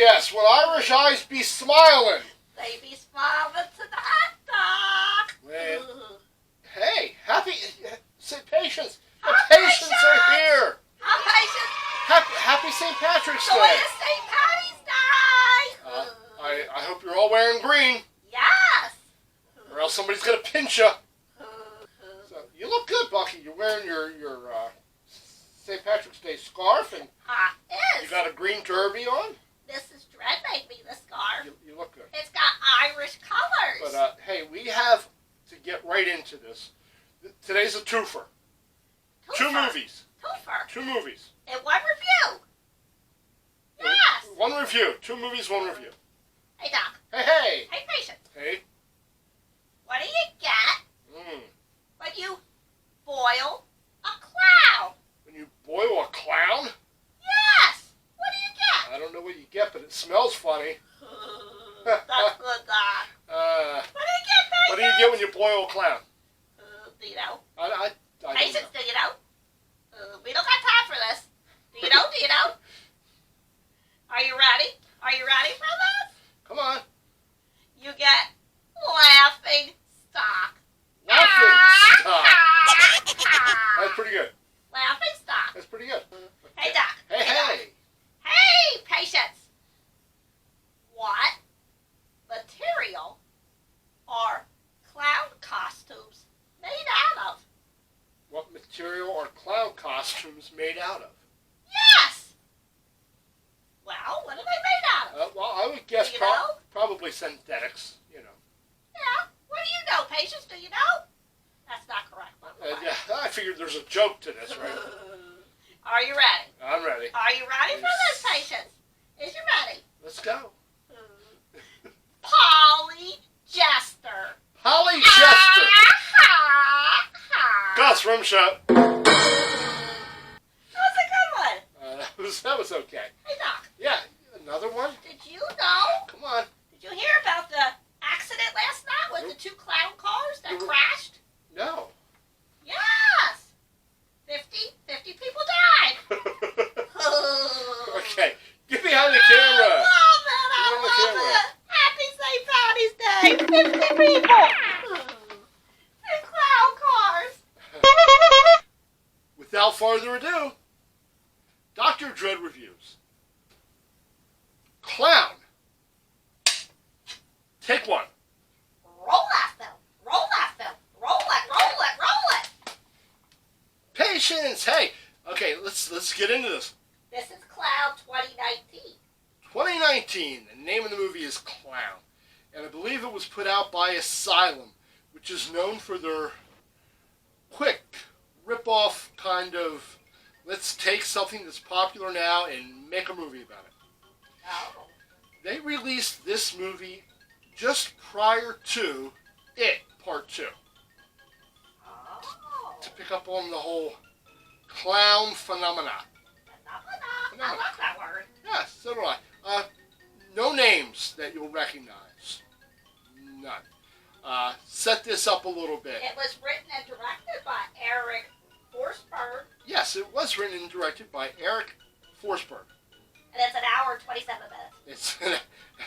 yes, when Irish eyes be smiling. They be smiling to the hot dog. Man. Hey, Patience. The Hi, patients are Patience. here. I'm Patience. Happy St. Patrick's So Day. it is St. Patty's Day. I hope you're all wearing green, Yes. or else somebody's gonna pinch you. So you look good, Bucky. You're wearing your St. Patrick's Day scarf, and you got a green derby on. Mrs. Dredd made me the scarf. You look good. It's got Irish colors. But hey, we have to get right into this. Today's a twofer. Two movies. Twofer. Two movies. In one review. Yes. One review. Two movies, one review. Hey, Doc. Hey. Hey, Patience. Hey. What do you get Mm. when you boil a clown? When you boil a clown? Yes. What do you get? I don't know what you get, but it smells funny. That's good, Doc. What do you get, Patience? What do you get when you boil a clown? Do you know? I don't Patience, know. do you know? We don't got time for this. Do you know? Do you know? Are you ready? Are you ready for this? Come on. You get laughing stock. Laughing stock. That's pretty good. Laughing stock. That's pretty good. Hey, Doc. Hey, Doc. hey. Hey, Patience. What material are clown costumes made out of? What material are clown costumes made out of? Yes. Well, what are they made out of? Well, I would guess Do you know? probably synthetics, you know. Yeah. What do you know, Patience? Do you know? That's not correct, by the way. Yeah, I figured there's a joke to this, right? Are you ready? I'm ready. Are you ready for this, Patience? Is you ready? Let's go. Polly Jester. Polly Jester. Gus Rimshot. That was a good one. That was okay. Hey, Doc. Yeah, another one? Did you know? Come on. Did you hear about the accident last night with the two clown cars that crashed? No. Yes. 50 people died. Okay, get behind the camera. I love it. Happy St. Patty's Day. 50 people. Two clown cars. Without further ado, Dr. Dredd reviews. Clown. Take one. Roll that film. Roll that film. Roll it. Roll it. Roll it. Patience. Hey. Okay, let's get into this. This is Clown 2019. 2019. The name of the movie is Clown, and I believe it was put out by Asylum, which is known for their quick rip-off kind of, let's take something that's popular now and make a movie about it. Oh. They released this movie just prior to It Part 2 Oh. to pick up on the whole clown phenomena. I like that word. Yes, so do I. No names that you'll recognize. None. Set this up a little bit. It was written and directed by Eric Forsberg. Yes, it was written and directed by Eric Forsberg. And it's an hour and 27 minutes. It's an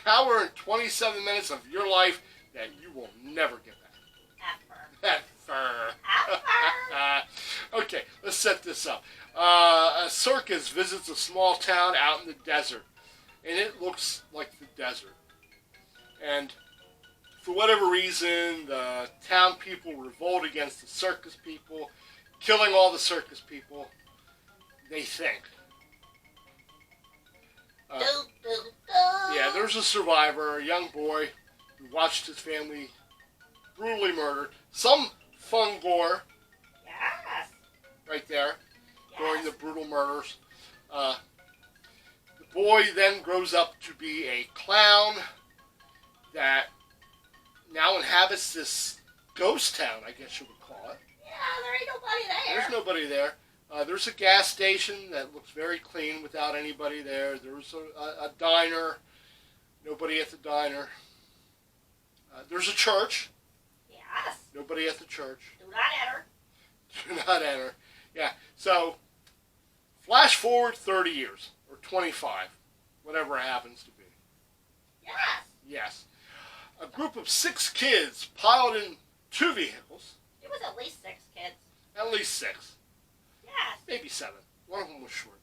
hour and 27 minutes of your life that you will never get back. Ever. Okay, let's set this up. A circus visits a small town out in the desert, and it looks like the desert. And for whatever reason, the town people revolt against the circus people, killing all the circus people, they think. Yeah, there's a survivor, a young boy, who watched his family brutally murdered. Some fun gore Yes. right there during the Yes. brutal murders. The boy then grows up to be a clown that now inhabits this ghost town, I guess you would call it. Yeah, there ain't nobody there. There's nobody there. There's a gas station that looks very clean without anybody there. There's a diner. Nobody at the diner. There's a church. Yes. Nobody at the church. Do not enter. Do not enter. Yeah. So, flash forward 30 years, or 25, whatever it happens to be. Yes. Yes. A group of 6 kids piled in 2 vehicles. It was at least 6 kids. At least 6. Yes. Maybe 7. One of them was short.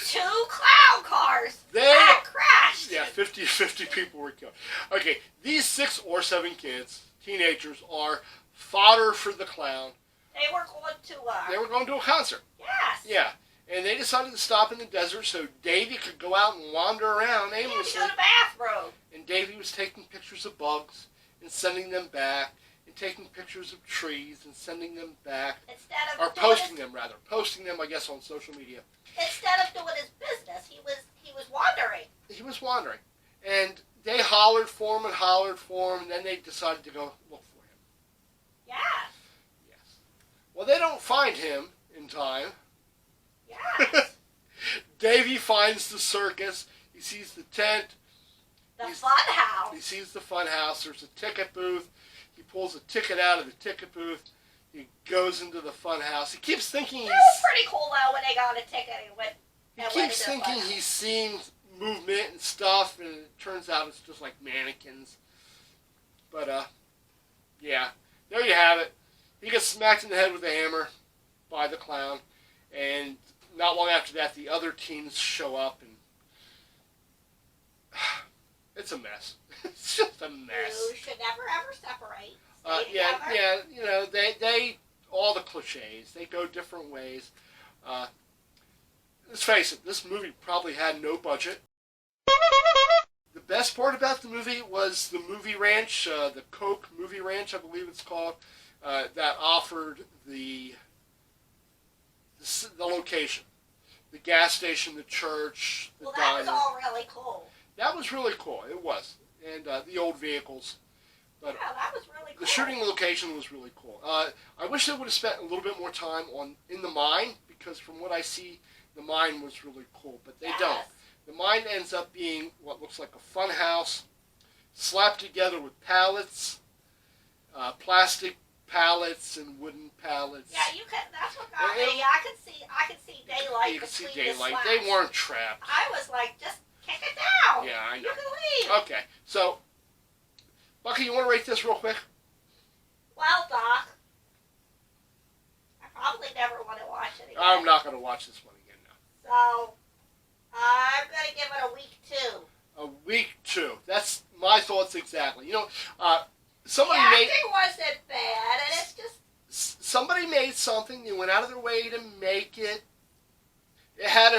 2 clown cars They- that crashed. Yeah, 50 people were killed. Okay, these 6 or 7 kids, teenagers, are fodder for the clown. They were going to. They were going to a concert. Yes. Yeah, and they decided to stop in the desert so Davy could go out and wander around He had to aimlessly. go to the bathroom. And Davy was taking pictures of bugs and sending them back, and taking pictures of trees and sending them back, Instead of or posting them, I guess, on social media. Instead of doing his business, he was wandering. He was wandering, and they hollered for him, and then they decided to go look for him. Yes. Yes. Well, they don't find him in time. Yes. Davy finds the circus. He sees the tent. The He's- fun house. He sees the fun house. There's a ticket booth. He pulls a ticket out of the ticket booth. He goes into the fun house. He keeps thinking It was pretty cool though when they got a ticket and went. he and went keeps into the thinking fun house. he's seeing movement and stuff, and it turns out it's just like mannequins. But yeah, there you have it. He gets smacked in the head with a hammer by the clown, and not long after that, the other teens show up, and it's a mess. It's just a mess. You should never ever separate. Stay Yeah, together. yeah, you know, they all the cliches. They go different ways. Let's face it, this movie probably had no budget. The best part about the movie was the movie ranch, the Coke Movie Ranch, I believe it's called, that offered the location. The gas station, the church, the Well, that was diner. all really cool. That was really cool. It was. And the old vehicles. But Yeah, that was really cool. the shooting location was really cool. I wish they would have spent a little bit more time in the mine, because from what I see, the mine was really cool. But they Yes. don't. The mine ends up being what looks like a fun house, slapped together with pallets, plastic pallets and wooden pallets. Yeah, you could. That's what got Yeah, me. I could see daylight You could see between daylight. the They slats. weren't trapped. I was like, just kick it down. Yeah, I You know. can leave. Okay, so, Bucky, you want to rate this real quick? Well, Doc, I probably never want to watch it again. I'm not going to watch this one again now. So, I'm going to give it a week 2. A week 2. That's my thoughts exactly. You know, somebody the made acting wasn't bad, and it's just, somebody made something. They went out of their way to make it. It had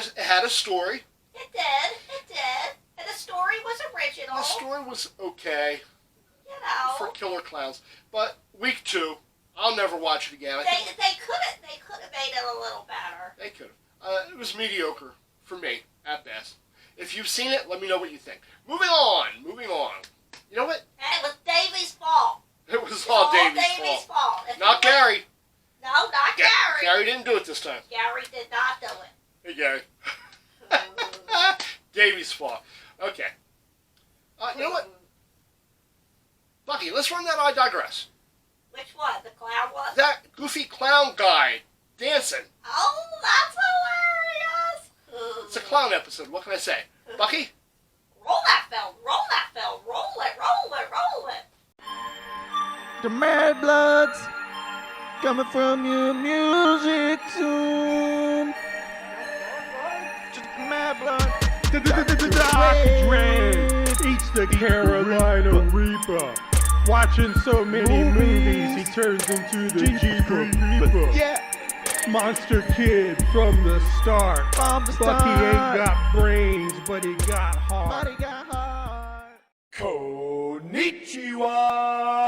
a story. it did, and the story was original, The story was okay you know. for Killer Clowns, but week 2, I'll never watch it again. I think They could have made it a little better. they could have. It was mediocre for me at best. If you've seen it, let me know what you think. Moving on. You know what? And it was Davy's fault. It was It's all Davy's fault. fault. If Not he went- Gary. No, not Gary. Gary didn't do it this time. Gary did not do Hey, Gary. it. Davy's fault. Okay. You know what? Bucky, let's run that I Digress. Which one? The clown one? That goofy clown guy dancing. Oh, that's hilarious. It's a clown episode. What can I say? Bucky? Roll that film. Roll that film. Roll it. Roll it. Roll it. The Mad Bloods coming from your music soon. Just the Mad Bloods. Dre eats the Carolina Reaper. Watching so many movies, he turns into the Jeepers Creeper. Yeah, Monster Kid from the start. from the Bucky ain't start. got brains, but he got heart. Body got hard. Konnichiwa.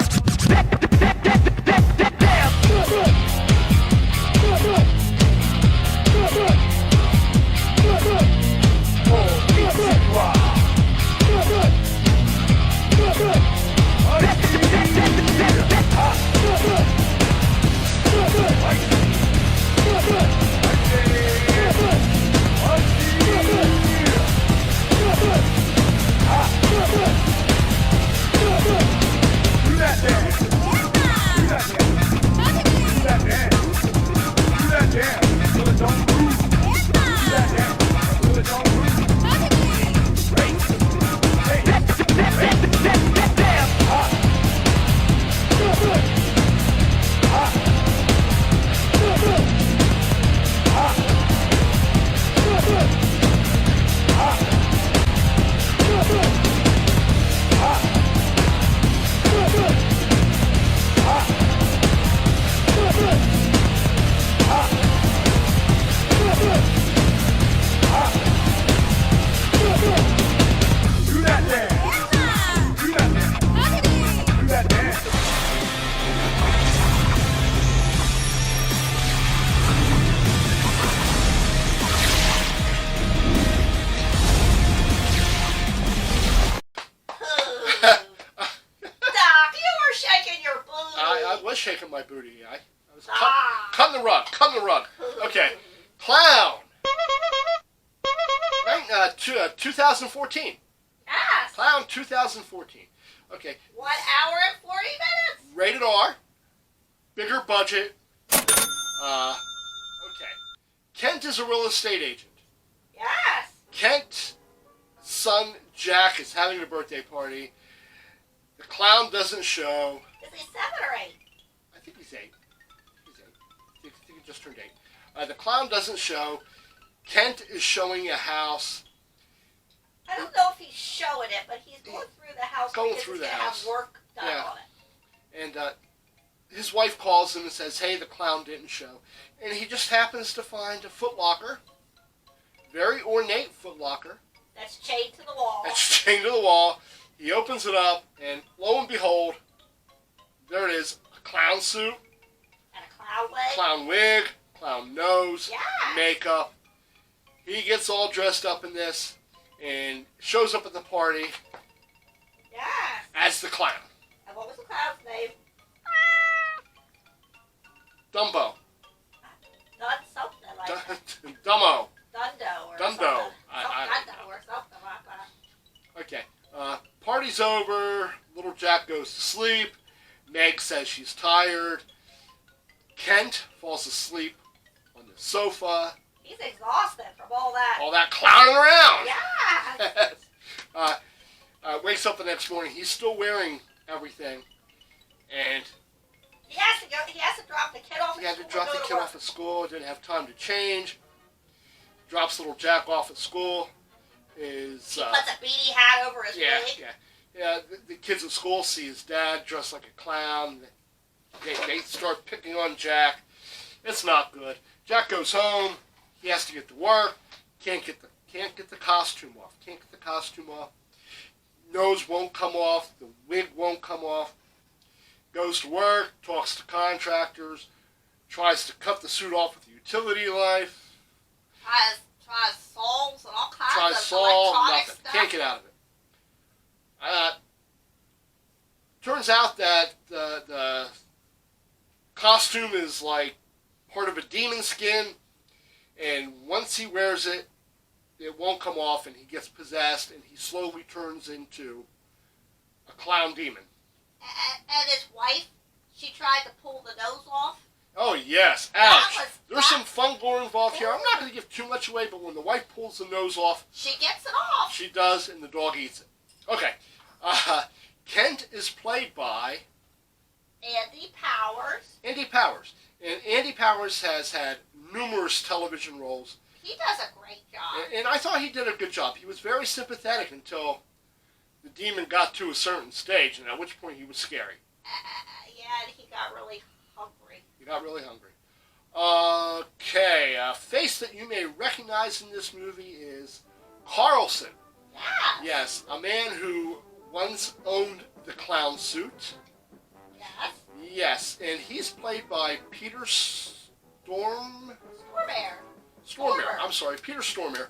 my booty. I was Ah. cutting the rug. Cutting the rug. Okay. Clown. Right, 2014. Yes. Clown 2014. Okay. 1 hour and 40 minutes. Rated R. Bigger budget. Okay. Kent is a real estate agent. Yes. Kent's son, Jack, is having a birthday party. The clown doesn't show. Is he 7 or 8? I think he's 8. He's 8. I think he just turned 8. The clown doesn't show. Kent is showing a house. I don't know if he's showing it, but he's going through the house. Going because through he's the gonna house. have work done Yeah. on it. And his wife calls him and says, hey, the clown didn't show. And he just happens to find a footlocker. Very ornate footlocker. That's chained to the wall. It's chained to the wall. He opens it up, and lo and behold, there it is, a clown suit, And a clown leg. clown wig, clown nose, Yeah. makeup. He gets all dressed up in this and shows up at the party Yes. as the clown. And what was the clown's name? Dumbo. Dun something like that. Dumbo. Dundo or Dundo. something. I- Dundo or something like that. Okay. Party's over. Little Jack goes to sleep. Meg says she's tired. Kent falls asleep on the sofa. He's exhausted from all that. All that clowning around. Yeah. Wakes up the next morning. He's still wearing everything. And He has to go. He has to drop the kid off. he at had to school drop and the go to kid work. off at school. Didn't have time to change. Drops little Jack off at school. Is He puts a beanie hat over his yeah, wig. yeah. The kids at school see his dad dressed like a clown. They start picking on Jack. It's not good. Jack goes home. He has to get to work. Can't get the costume off. Can't get the costume off. Nose won't come off. The wig won't come off. Goes to work. Talks to contractors. Tries to cut the suit off with a utility knife. Tries saws and all kinds Tries of saw. electronic Nothing. stuff. Can't get out of it. Turns out that the costume is like part of a demon skin, and once he wears it, it won't come off, and he gets possessed, and he slowly turns into a clown demon. And his wife, she tried to pull the nose off. Oh yes, That ouch! was- There's that- some fun gore involved here. I'm not going to give too much away, but when the wife pulls the nose off, She gets it off. she does, and the dog eats it. Okay, Kent is played by Andy Powers. Andy Powers. And Andy Powers has had numerous television roles. He does a great job. And I thought he did a good job. He was very sympathetic until the demon got to a certain stage, and at which point he was scary. Yeah, and he got really hungry. He got really hungry. Okay, a face that you may recognize in this movie is Carlson. Yeah. Yes, a man who once owned the clown suit. Yes. Yes, and he's played by Peter Stormare. Stormare. I'm sorry, Peter Stormare.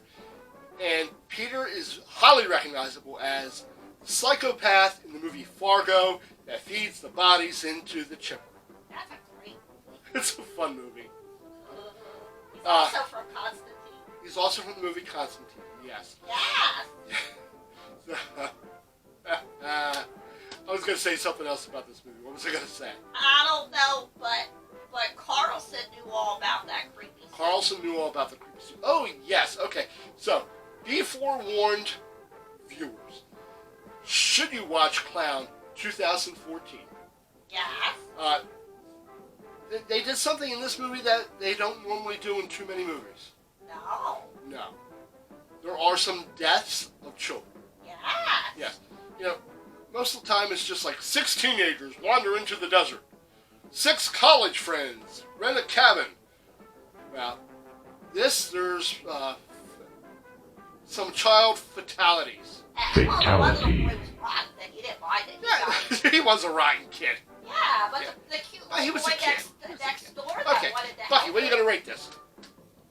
And Peter is highly recognizable as the psychopath in the movie Fargo that feeds the bodies into the chipper. That's a great movie. It's a fun movie. He's also from Constantine. He's also from the movie Constantine, yes. Yes. I was going to say something else about this movie. What was I going to say? I don't know, but Carlson knew all about that creepy stuff. Carlson knew all about the creepy suit. Oh, yes. Okay. So, be forewarned, viewers. Should you watch Clown 2014? Yes. They did something in this movie that they don't normally do in too many movies. No. No. There are some deaths of children. Yes. Yes. You know, most of the time it's just like 6 teenagers wander into the desert. 6 college friends rent a cabin. Well, there's some child fatalities. Well, one little boy was rotten, and he didn't mind it. He died. Yeah, he was a rotten kid. Yeah, but Yeah. the cute Oh, he little was boy a kid. He was a next kid. door that Okay, wanted to Bucky, help what are you him. going to rate this?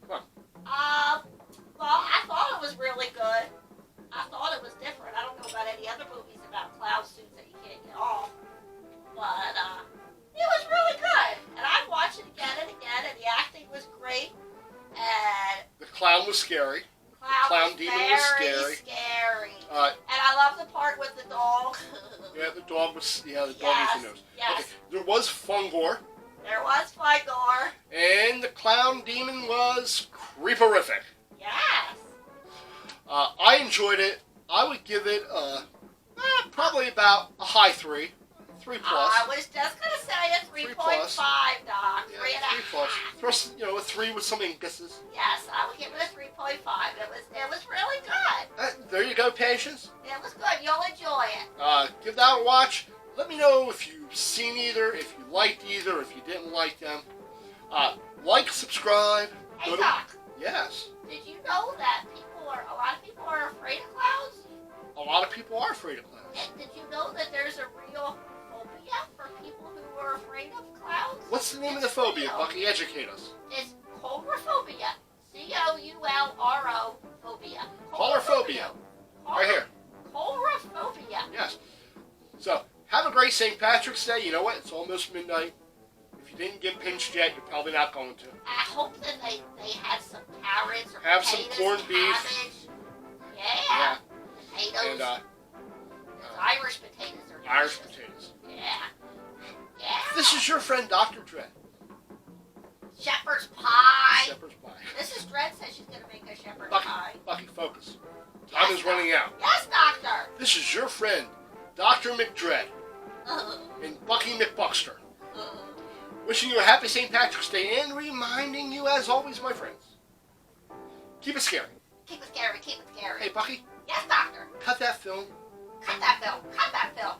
Well, I thought it was really good. I thought it was different. I don't know about any other movies about clown suits that you can't get off. But, it was really good. clown was scary. Clown Clown demon was very scary. And I love the part with the dog. Yeah, the dog was. Yeah, the dog Yes, was the nose. yes. Okay, there was Fungor, There was Figor. and the clown demon was creeperific. Yes. I enjoyed it. I would give it probably about a high 3, 3 plus. I was just going to say a 3.5, Doc. Yeah, 3 and a 3 plus. half. First, a 3 with some inguses. Yes, I would give it a 3.5. It was really good. There you go, Patience. It was good. You'll enjoy it. Give that a watch. Let me know if you've seen either, if you liked either, if you didn't like them. Like, subscribe. Hey, go to- Doc, Yes. did you know that a lot of people are afraid of clouds? A lot of people are afraid of clowns. And did you know that there's a real phobia for people who are afraid of clouds? What's the name of the phobia, Bucky? Educate us. It's coulrophobia. C-O-U-L-R-O phobia. Coulrophobia. Right here. Coulrophobia. Yes. So, have a great St. Patrick's Day. You know what? It's almost midnight. If you didn't get pinched yet, you're probably not going to. I hope that they had some carrots or Have some potatoes, corned beef. cabbage. Yeah. Yeah. Potatoes. And Those Irish potatoes are Irish delicious. potatoes. Yeah. Yeah. This is your friend, Dr. Dread. Shepherd's pie. Shepherd's pie. Mrs. Dredd says she's going to make a shepherd's Bucky, pie. Bucky, focus. Time is running out. Yes, Doctor. This is your friend, Dr. McDread, and Bucky McBuckster, wishing you a happy St. Patrick's Day and reminding you, as always, my friends, keep it scary. Keep it scary. Keep it scary. Hey, Bucky, Yes, Doctor. cut that film. Cut that film. Cut that film.